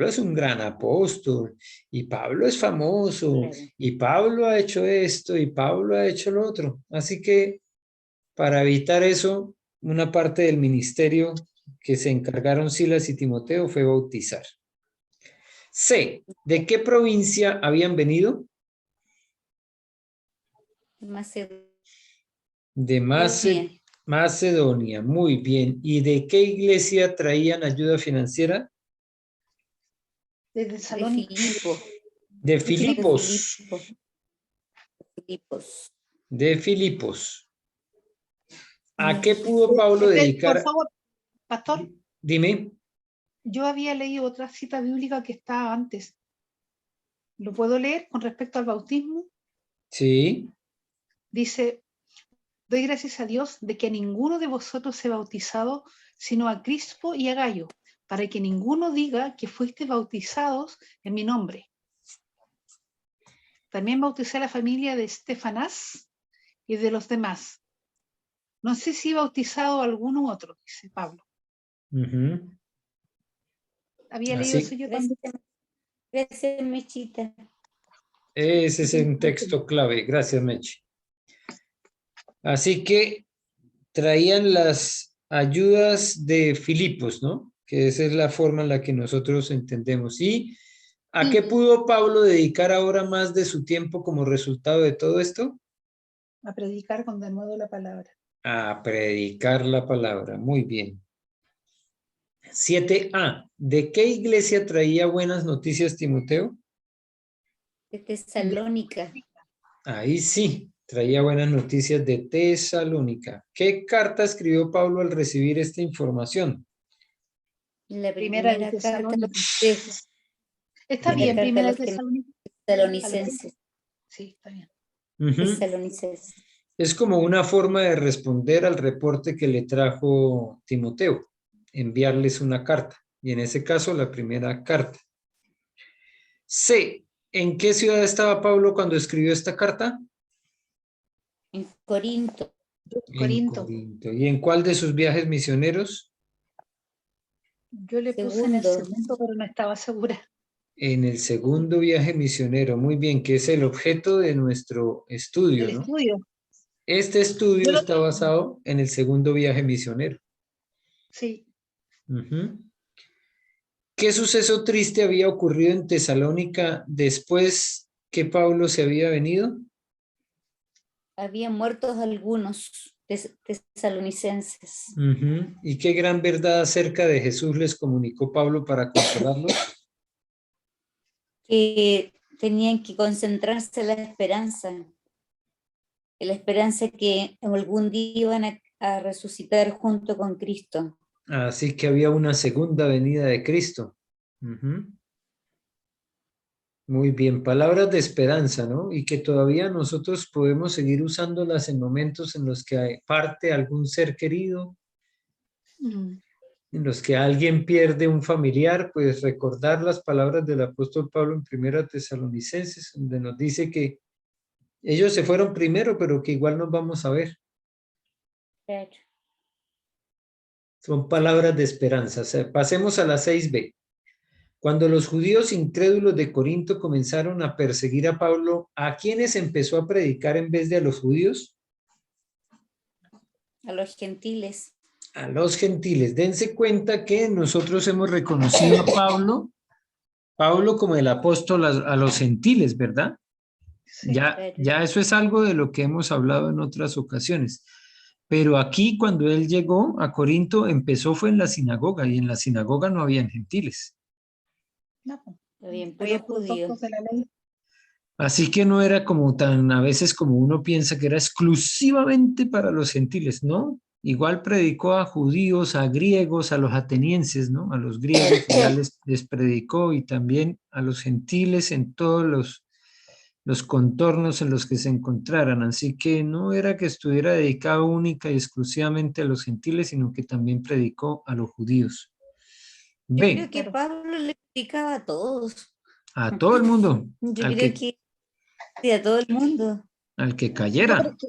es un gran apóstol, y Pablo es famoso, Claro. y Pablo ha hecho esto, y Pablo ha hecho lo otro. Así que para evitar eso, una parte del ministerio que se encargaron Silas y Timoteo fue bautizar. C. ¿De qué provincia habían venido? Macedonia. De Macedonia. Muy bien. ¿Y de qué iglesia traían ayuda financiera? Desde De Salónica. Filipo. De No, de Filipos. Filipo. Filipos. De Filipos. ¿A qué pudo Pablo Por dedicar? favor, pastor, Dime. yo había leído otra cita bíblica que estaba antes. ¿Lo puedo leer con respecto al bautismo? Sí. Dice, doy gracias a Dios de que a ninguno de vosotros se ha bautizado, sino a Crispo y a Gallo, para que ninguno diga que fuiste bautizados en mi nombre. También bauticé a la familia de Estefanás y de los demás. No sé si he bautizado a alguno otro, dice Pablo. Ujú. Había leído eso Así. yo también. Gracias, gracias, Mechita. Ese es un texto clave. Gracias, Mechi. Así que traían las ayudas de Filipos, ¿no? Que esa es la forma en la que nosotros entendemos. ¿Y a qué Sí, pudo Pablo dedicar ahora más de su tiempo como resultado de todo esto? A predicar con denuedo la palabra. A predicar la palabra. Muy bien. 7a. ¿De qué iglesia traía buenas noticias Timoteo? De Tesalónica. Ahí sí, traía buenas noticias de Tesalónica. ¿Qué carta escribió Pablo al recibir esta información? La Primera primera de carta Tesalónica. de Está la bien, carta a primera los de Tesalónica. tesalonicenses. Sí, está bien. Ujú. Tesalonicenses. Es como una forma de responder al reporte que le trajo Timoteo, enviarles una carta. Y en ese caso, la primera carta. C. ¿En qué ciudad estaba Pablo cuando escribió esta carta? En Corinto. En Corinto. Corinto. ¿Y en cuál de sus viajes misioneros? Yo le puse en el Segundo. segundo, pero no estaba segura. En el segundo viaje misionero. Muy bien, que es el objeto de nuestro estudio, El ¿no? estudio. Este estudio Yo lo está basado en el segundo viaje misionero. Sí. Ujú. ¿Qué suceso triste había ocurrido en Tesalónica después que Pablo se había venido? Habían muerto algunos tesalonicenses Ujú. ¿Y qué gran verdad acerca de Jesús les comunicó Pablo para consolarlos? que tenían que concentrarse en la esperanza que algún día iban a resucitar junto con Cristo. Así que había una segunda venida de Cristo. Ujú. Muy bien, palabras de esperanza, ¿no? Y que todavía nosotros podemos seguir usándolas en momentos en los que parte algún ser querido, Mm. en los que alguien pierde un familiar, pues recordar las palabras del apóstol Pablo en Primera Tesalonicenses, donde nos dice que ellos se fueron primero, pero que igual nos vamos a ver. Son palabras de esperanza. O sea, pasemos a la 6b. Cuando los judíos incrédulos de Corinto comenzaron a perseguir a Pablo, ¿a quiénes empezó a predicar en vez de a los judíos? A los gentiles. A los gentiles. Dense cuenta que nosotros hemos reconocido a Pablo como el apóstol a los gentiles, ¿verdad? Sí. Ya eso es algo de lo que hemos hablado en otras ocasiones. Pero aquí cuando él llegó a Corinto, fue en la sinagoga y en la sinagoga no habían gentiles. No, pues. Habían Había puros puros judíos. doctos de la ley. Así que no era como tan, a veces como uno piensa que era exclusivamente para los gentiles, ¿no? Igual predicó a judíos, a griegos, a los atenienses, ¿no? A los griegos ya les predicó y también a los gentiles en todos los contornos en los que se encontraran. Así que no era que estuviera dedicado única y exclusivamente a los gentiles, sino que también predicó a los judíos. Yo creo B, que Claro. Pablo le predicaba a todos. a todo el mundo, Yo al creo que, que sí, a todo el mundo. al que No, pero cayera. Al claro,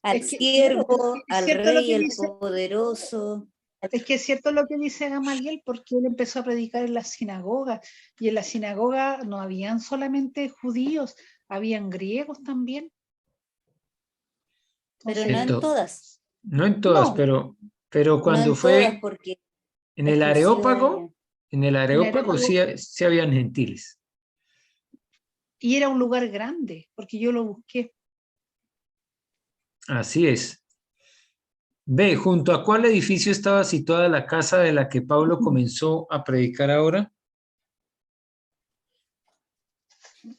pero siervo, es al cierto lo rey, que al dice. poderoso. Es que es cierto lo que dice Gamaliel, porque él empezó a predicar en las sinagogas, y en la sinagoga no habían solamente judíos, habían griegos también. Pero Entonces, no en todas. No en todas, no, pero No cuando en todas, fue porque en el exclusiva de Areópago, ella. en el en Areópago Areópago, sí habían gentiles. y era un lugar grande, porque yo lo busqué. Así es. B, ¿junto a cuál edificio estaba situada la casa de la que Pablo comenzó a predicar ahora?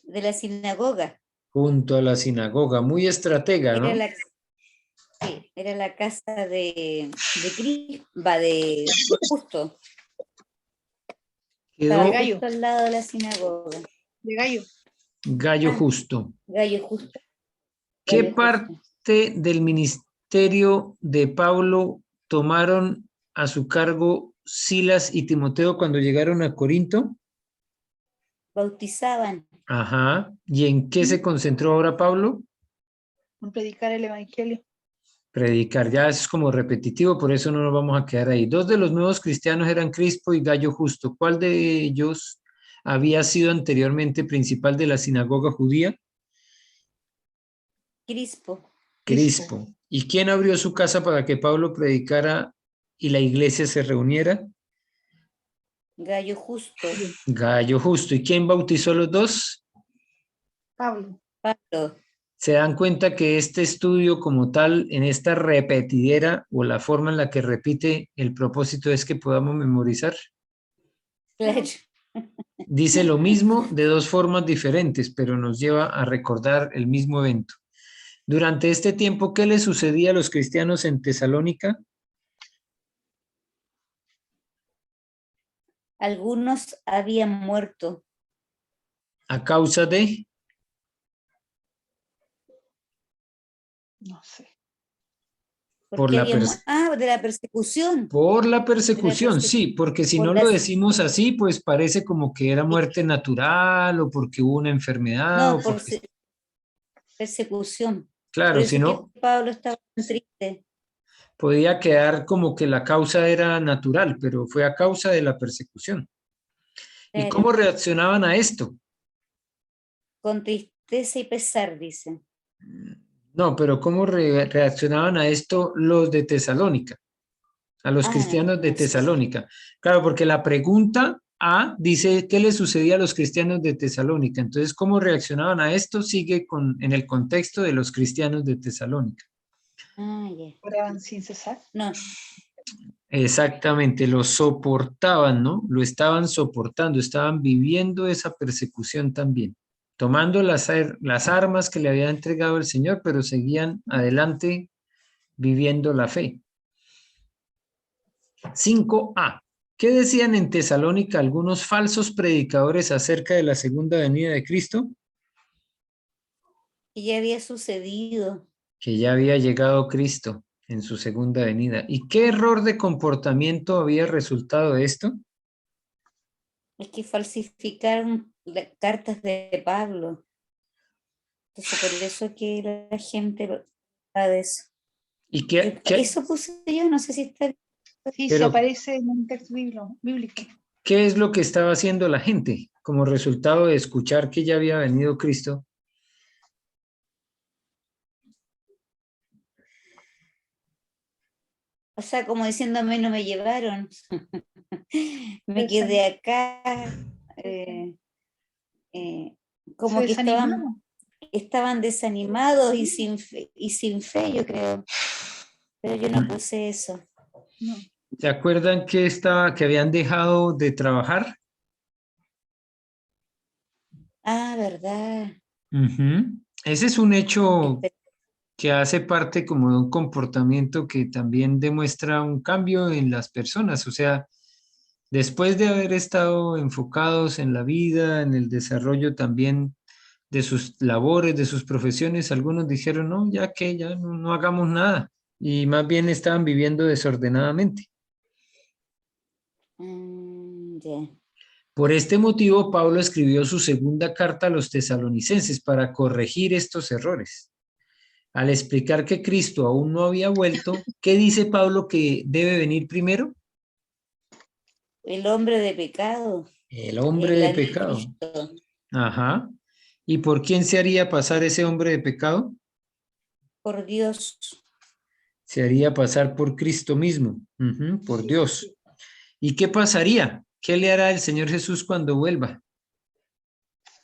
De la sinagoga. Junto a la sinagoga, muy estratega, Era ¿no? la, sí, era la casa de Justo. Estaba Quedó Gallo, justo al lado de la sinagoga. de Gallo. Gallo Ah, Justo. Gallo Justo. ¿Qué Gallo Justo. parte del ministerio de Pablo tomaron a su cargo Silas y Timoteo cuando llegaron a Corinto? Bautizaban. Ajá. ¿Y en qué se concentró ahora Pablo? En predicar el evangelio. Predicar. Ya es como repetitivo, por eso no nos vamos a quedar ahí. Dos de los nuevos cristianos eran Crispo y Gallo Justo. ¿Cuál de ellos había sido anteriormente principal de la sinagoga judía? Crispo. Crispo. ¿Y quién abrió su casa para que Pablo predicara y la iglesia se reuniera? Gallo Justo. Gallo Justo. ¿Y quién bautizó a los dos? Pablo. Pablo. Se dan cuenta que este estudio como tal, en esta repetidera o la forma en la que repite, el propósito es que podamos memorizar. Claro. Dice lo mismo de dos formas diferentes, pero nos lleva a recordar el mismo evento. Durante este tiempo, ¿qué le sucedía a los cristianos en Tesalónica? Algunos habían muerto. A causa de... No sé. Por la de la persecución. Por la persecución, sí, porque si no lo decimos así, pues parece como que era muerte natural o porque hubo una enfermedad. No, por persecución. Claro, Por eso si no, que Pablo estaba tan triste. podía quedar como que la causa era natural, pero fue a causa de la persecución. ¿Y Claro. cómo reaccionaban a esto? Con tristeza y pesar, dice. No, pero ¿cómo reaccionaban a esto los de Tesalónica? A los cristianos de no sé. Tesalónica. Claro, porque la pregunta A dice, ¿qué le sucedía a los cristianos de Tesalónica? Entonces, ¿cómo reaccionaban a esto? Sigue en el contexto de los cristianos de Tesalónica. Ya. ¿Oraban sin cesar? No. Exactamente, lo soportaban, ¿no? Lo estaban soportando, estaban viviendo esa persecución también, tomando las armas que le había entregado el Señor, pero seguían adelante viviendo la fe. 5a. ¿Qué decían en Tesalónica algunos falsos predicadores acerca de la segunda venida de Cristo? Y ya había sucedido. Que ya había llegado Cristo en su segunda venida. ¿Y qué error de comportamiento había resultado de esto? Es que falsificaron las cartas de Pablo. Entonces, por eso que la gente va de eso. ¿Y qué, Eso puse yo, no sé si está. Sí, pero, se aparece en un texto bíblico. ¿qué es lo que estaba haciendo la gente como resultado de escuchar que ya había venido Cristo? O sea, como diciéndome, no me llevaron. Me quedé acá. Como que estaban desanimados y sin fe, yo creo. Pero yo no puse eso. No. ¿Se acuerdan que habían dejado de trabajar? ¿Verdad? Ese es un hecho que hace parte como de un comportamiento que también demuestra un cambio en las personas. O sea, después de haber estado enfocados en la vida, en el desarrollo también de sus labores, de sus profesiones, algunos dijeron, no, ya que ya no hagamos nada. Y más bien estaban viviendo desordenadamente. Ya. Por este motivo, Pablo escribió su segunda carta a los tesalonicenses para corregir estos errores. Al explicar que Cristo aún no había vuelto, ¿qué dice Pablo que debe venir primero? El hombre de pecado. El hombre El de pecado. anticristo. Ajá. ¿Y por quién se haría pasar ese hombre de pecado? Por Dios. Se haría pasar por Cristo mismo, por Dios. ¿Y qué pasaría? ¿Qué le hará el Señor Jesús cuando vuelva?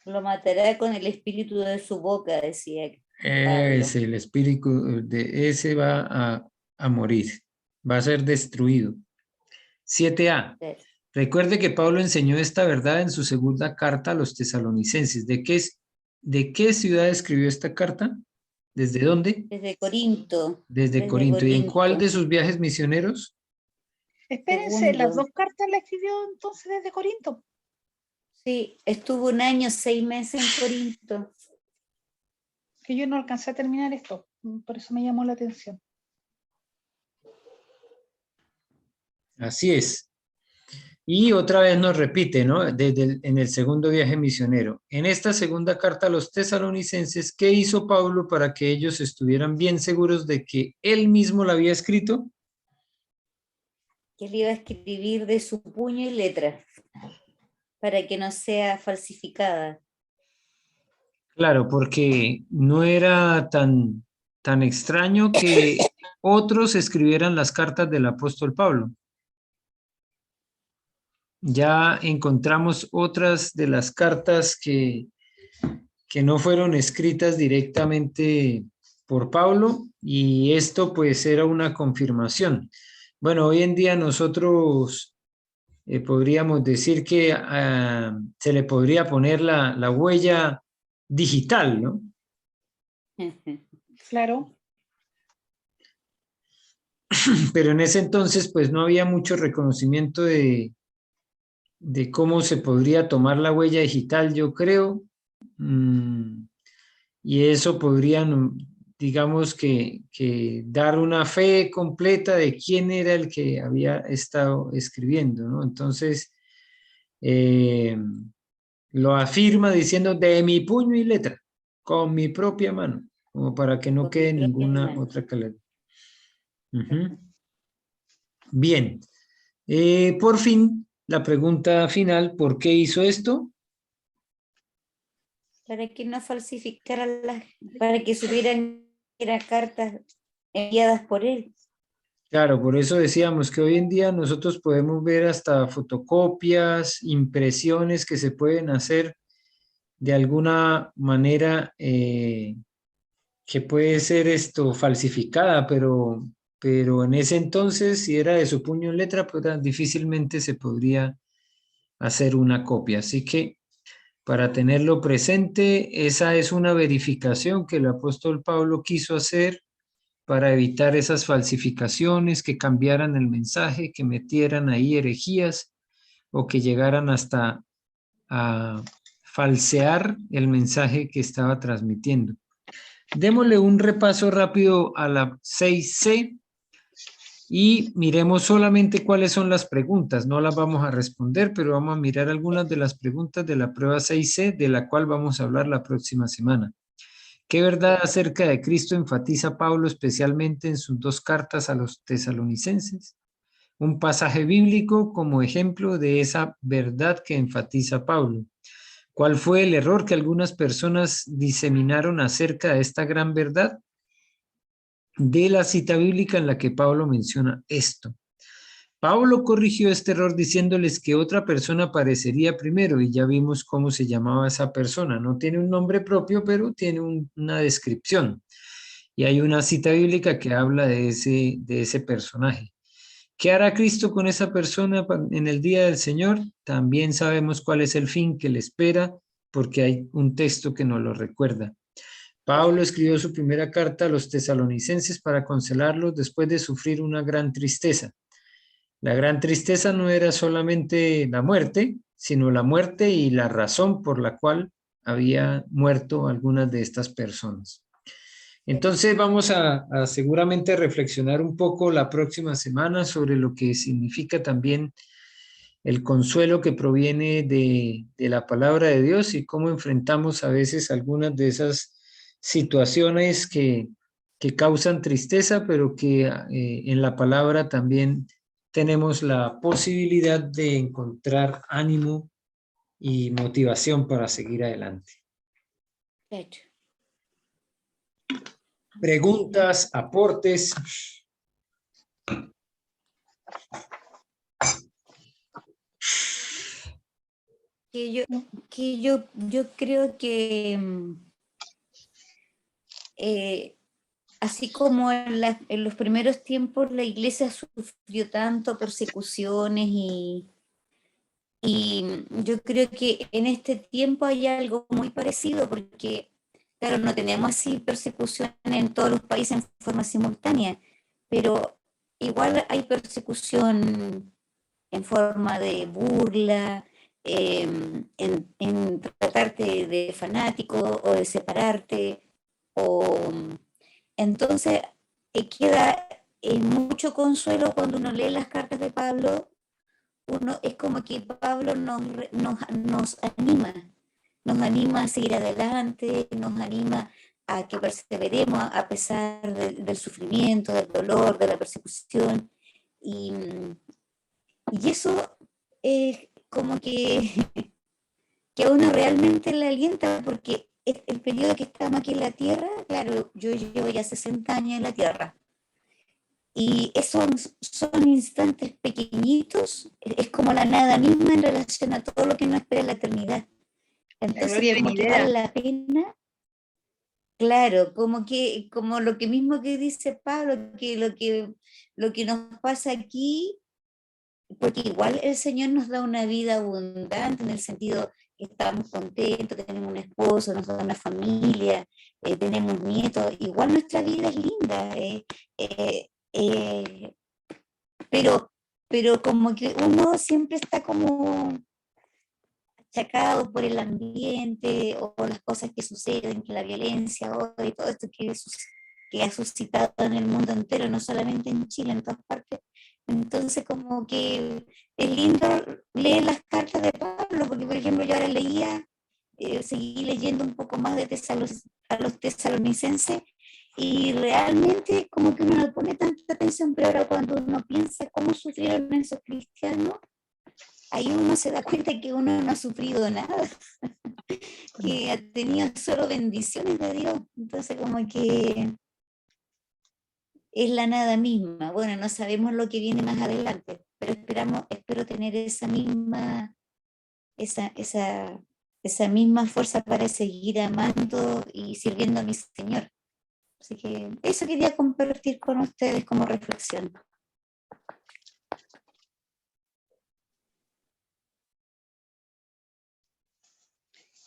Lo matará con el espíritu de su boca, decía Pablo. El espíritu de ese va a morir, va a ser destruido. 7a. Recuerde que Pablo enseñó esta verdad en su segunda carta a los tesalonicenses. ¿De qué ciudad escribió esta carta? ¿Desde dónde? Desde Corinto. Desde Corinto. ¿Y en cuál de sus viajes misioneros? Espérense, las dos cartas las escribió entonces desde Corinto. Sí, estuvo 1 año, 6 meses en Corinto. Que yo no alcancé a terminar esto, por eso me llamó la atención. Así es. Y otra vez nos repite, ¿no? En el segundo viaje misionero. En esta segunda carta a los tesalonicenses, ¿qué hizo Pablo para que ellos estuvieran bien seguros de que él mismo la había escrito? Que él iba a escribir de su puño y letra, para que no sea falsificada. Claro, porque no era tan extraño que otros escribieran las cartas del apóstol Pablo. Ya encontramos otras de las cartas que que no fueron escritas directamente por Pablo, y esto pues era una confirmación. Bueno, hoy en día nosotros podríamos decir que se le podría poner la huella digital, ¿no? Claro, Pero en ese entonces pues no había mucho reconocimiento de cómo se podría tomar la huella digital, yo creo. Y eso podrían, digamos que dar una fe completa de quién era el que había estado escribiendo, ¿no? Entonces, eh, lo afirma diciendo de mi puño y letra, con mi propia mano, como para que no Con mi quede propia ninguna mano. otra calidad. Bien. Por fin, la pregunta final, ¿por qué hizo esto? Para que no falsificaran para que supieran que eran cartas enviadas por él. Claro, por eso decíamos que hoy en día nosotros podemos ver hasta fotocopias, impresiones que se pueden hacer de alguna manera que puede ser esto falsificada, pero en ese entonces, si era de su puño en letra, pues difícilmente se podría hacer una copia. Así que para tenerlo presente, esa es una verificación que el apóstol Pablo quiso hacer para evitar esas falsificaciones, que cambiaran el mensaje, que metieran ahí herejías o que llegaran hasta a falsear el mensaje que estaba transmitiendo. Démosle un repaso rápido a la 6C y miremos solamente cuáles son las preguntas. No las vamos a responder, pero vamos a mirar algunas de las preguntas de la prueba 6C, de la cual vamos a hablar la próxima semana. ¿Qué verdad acerca de Cristo enfatiza Pablo especialmente en sus dos cartas a los tesalonicenses? Un pasaje bíblico como ejemplo de esa verdad que enfatiza Pablo. ¿Cuál fue el error que algunas personas diseminaron acerca de esta gran verdad? De la cita bíblica en la que Pablo menciona esto. Pablo corrigió este error diciéndoles que otra persona aparecería primero, y ya vimos cómo se llamaba esa persona. No tiene un nombre propio, pero tiene una descripción. Y hay una cita bíblica que habla de ese personaje. ¿Qué hará Cristo con esa persona en el día del Señor? También sabemos cuál es el fin que le espera, porque hay un texto que nos lo recuerda. Pablo escribió su primera carta a los tesalonicenses para consolarlos después de sufrir una gran tristeza. La gran tristeza no era solamente la muerte, sino la muerte y la razón por la cual había muerto algunas de estas personas. Entonces vamos a seguramente reflexionar un poco la próxima semana sobre lo que significa también el consuelo que proviene de la palabra de Dios y cómo enfrentamos a veces algunas de esas situaciones que causan tristeza, pero que en la palabra también tenemos la posibilidad de encontrar ánimo y motivación para seguir adelante. De hecho. Preguntas, aportes. Yo creo que así como en los primeros tiempos la iglesia sufrió tanto persecuciones y yo creo que en este tiempo hay algo muy parecido porque, claro, no tenemos así persecución en todos los países en forma simultánea, pero igual hay persecución en forma de burla, en tratarte de fanático o de separarte, o entonces queda mucho consuelo cuando uno lee las cartas de Pablo. Uno es como que Pablo nos anima a seguir adelante, nos anima a que perseveremos a pesar del sufrimiento, del dolor, de la persecución. Y, y eso es como que a uno realmente le alienta, porque el periodo que estamos aquí en la Tierra, claro, yo llevo ya 60 años en la Tierra, y esos son instantes pequeñitos, es como la nada misma en relación a todo lo que nos espera en la eternidad. Entonces, gloria como que venidera. vale la pena, claro, como lo que mismo que dice Pablo, que lo que nos pasa aquí, porque igual el Señor nos da una vida abundante en el sentido que estamos contentos, tenemos un esposo, nos da una familia, tenemos nietos, igual nuestra vida es linda, eh, pero, pero como que uno siempre está como achacado por el ambiente o las cosas que suceden, que la violencia hoy, todo esto que ha suscitado en el mundo entero, no solamente en Chile, en todas partes. Entonces como que es lindo leer las cartas de Pablo, porque por ejemplo yo ahora leía, seguí leyendo un poco más de a los tesalonicenses y realmente como que uno no pone tanta atención, pero ahora cuando uno piensa cómo sufrieron esos cristianos, ahí uno se da cuenta que uno no ha sufrido nada, que ha tenido solo bendiciones de Dios. Entonces como que es la nada misma. Bueno, no sabemos lo que viene más adelante, pero espero tener esa misma fuerza para seguir amando y sirviendo a mi Señor. Así que eso quería compartir con ustedes como reflexión.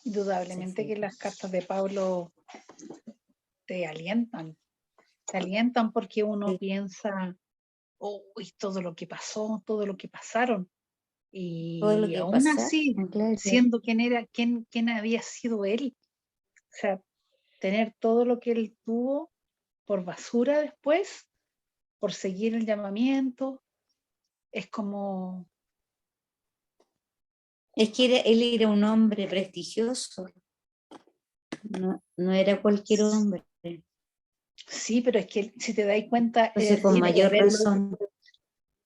Indudablemente Sí, que sí. las cartas de Pablo te alientan porque uno Sí, piensa, uy, todo lo que pasó, todo lo que pasaron. todo lo Y que aún pasa, así, claro. siendo quién había sido él, o sea, tener todo lo que él tuvo por basura después, por seguir el llamamiento, es como, Es que él era un hombre prestigioso, no era cualquier hombre. sí, pero es que si te das cuenta, Entonces, con mayor razón.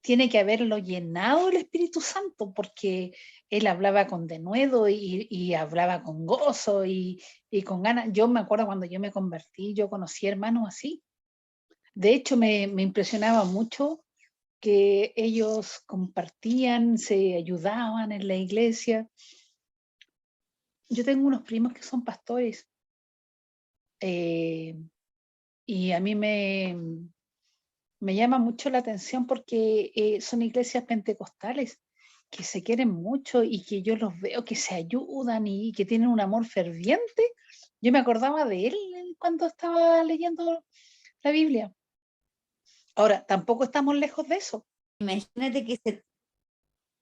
tiene que haberlo llenado el Espíritu Santo, porque él hablaba con denuedo y hablaba con gozo y con ganas. Yo me acuerdo cuando yo me convertí, yo conocí hermanos así. De hecho, me impresionaba mucho que ellos compartían, se ayudaban en la iglesia. Yo tengo unos primos que son pastores eh, y a mí me llama mucho la atención porque son iglesias pentecostales que se quieren mucho y que yo los veo que se ayudan y que tienen un amor ferviente. Yo me acordaba de él cuando estaba leyendo la Biblia. Ahora, tampoco estamos lejos de eso. Imagínate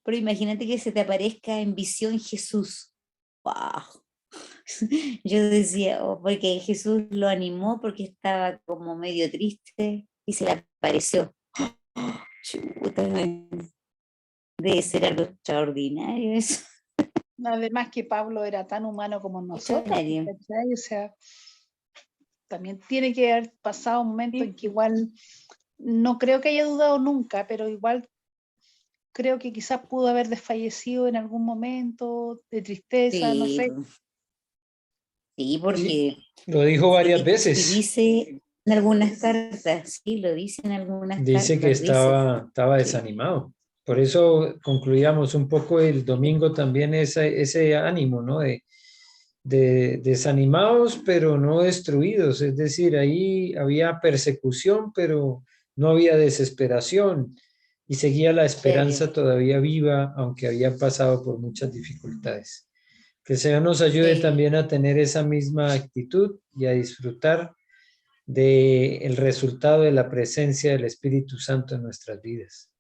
pero imagínate que se te aparezca en visión Jesús. ¡Wow! Yo decía, porque Jesús lo animó porque estaba como medio triste y se le apareció. Chuta, debe ser algo extraordinario eso. Además que Pablo era tan humano como nosotros, Extraordinario. ¿cachai? O sea, también tiene que haber pasado un momento en que igual, no creo que haya dudado nunca, pero igual creo que quizás pudo haber desfallecido en algún momento de tristeza, no Sí, sé. sí, Sí, porque lo dijo varias y veces. dice en algunas cartas, sí, lo dice en algunas Dice que cartas, dice estaba que desanimado. Por eso concluíamos un poco el domingo también ese ánimo, ¿no? De desanimados, pero no destruidos. Es decir, ahí había persecución, pero no había desesperación. Y seguía la serio, esperanza todavía viva, aunque había pasado por muchas dificultades. Que el Señor nos ayude sí. también a tener esa misma actitud y a disfrutar del resultado de la presencia del Espíritu Santo en nuestras vidas.